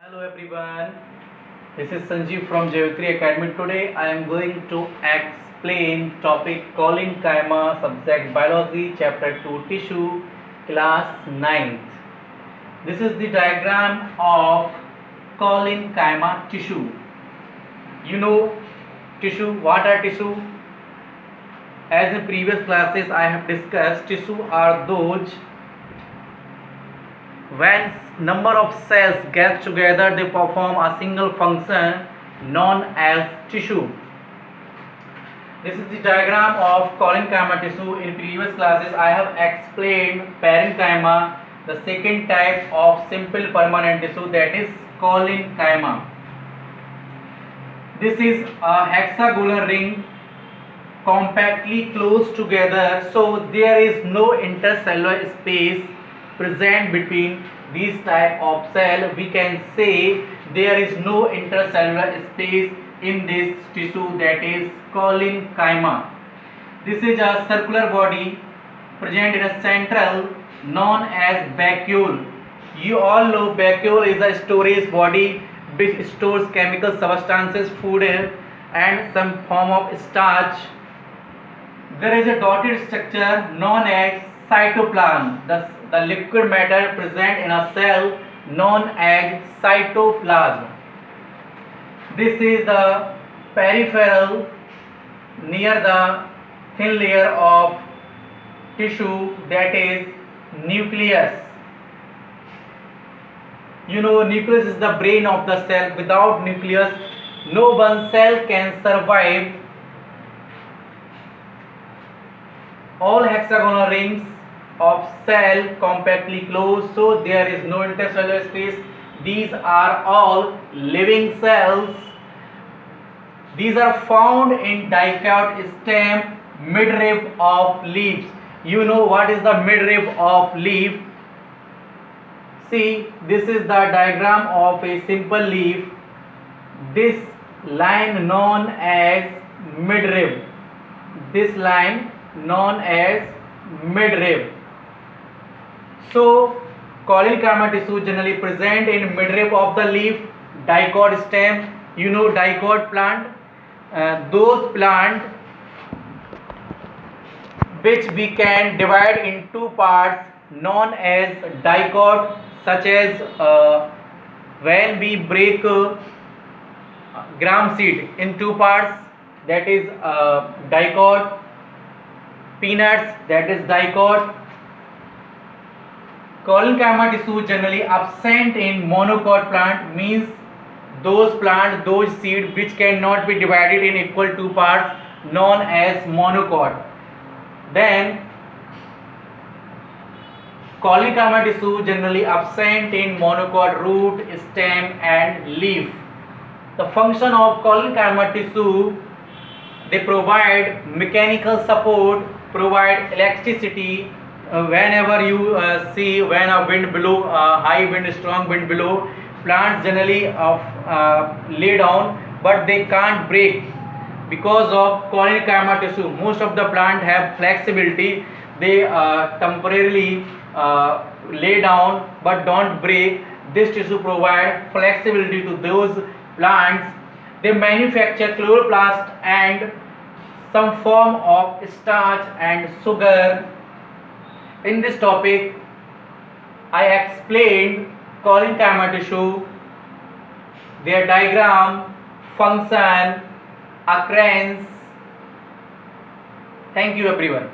Hello everyone, this is Sanjeev from Jayatri Academy. Today I am going to explain topic Colin-Kaima, subject Biology, chapter 2, Tissue, class 9th. This is the diagram of Colin-Kaima tissue. You know tissue, what are tissue? As in previous classes I have discussed, tissue are those when number of cells get together they perform a single function known as tissue. This is the diagram of Colin-Kaima tissue. In previous classes I have explained parenchyma, the second type of simple permanent tissue, that is Colin-Kaima. This is a hexagonal ring compactly closed together, so there is no intercellular space present between these type of cell. We can say there is no intercellular space in this tissue, that is Colin-Kaima. This is a circular body present in a central known as vacuole. You all know vacuole is a storage body which stores chemical substances, food and some form of starch. There is a dotted structure known as cytoplasm, the liquid matter present in a cell known as cytoplasm. This is the peripheral near the thin layer of tissue, that is nucleus. You know, nucleus is the brain of the cell. Without nucleus no one cell can survive. All hexagonal rings of cell compactly closed, so there is no intercellular space. These are all living cells. These are found in dicot stem, midrib of leaves. You know what is the midrib of leaf? See, this is the diagram of a simple leaf. This line known as midrib. This line known as midrib. So Colin-Kaima tissue generally present in midrib of the leaf, dicot stem. You know dicot plant, those plant which we can divide in two parts known as dicot, such as when we break gram seed in two parts, that is dicot. Peanuts, that is dicot. Colin-Kaima tissue generally absent in monocot plant, means those plant, those seed which cannot be divided in equal two parts, known as monocot. Then Colin-Kaima tissue generally absent in monocot root, stem and leaf. The function of Colin-Kaima tissue: they provide mechanical support, provide elasticity. Whenever you see when a wind blow, high wind, strong wind blow, plants generally lay down, but they can't break because of Colin-Kaima tissue. Most of the plant have flexibility. They temporarily lay down but don't break. This tissue provide flexibility to those plants. They manufacture chloroplast and some form of starch and sugar. In this topic I explained Colin-Kaima tissue, their diagram, function, occurrence. Thank you everyone.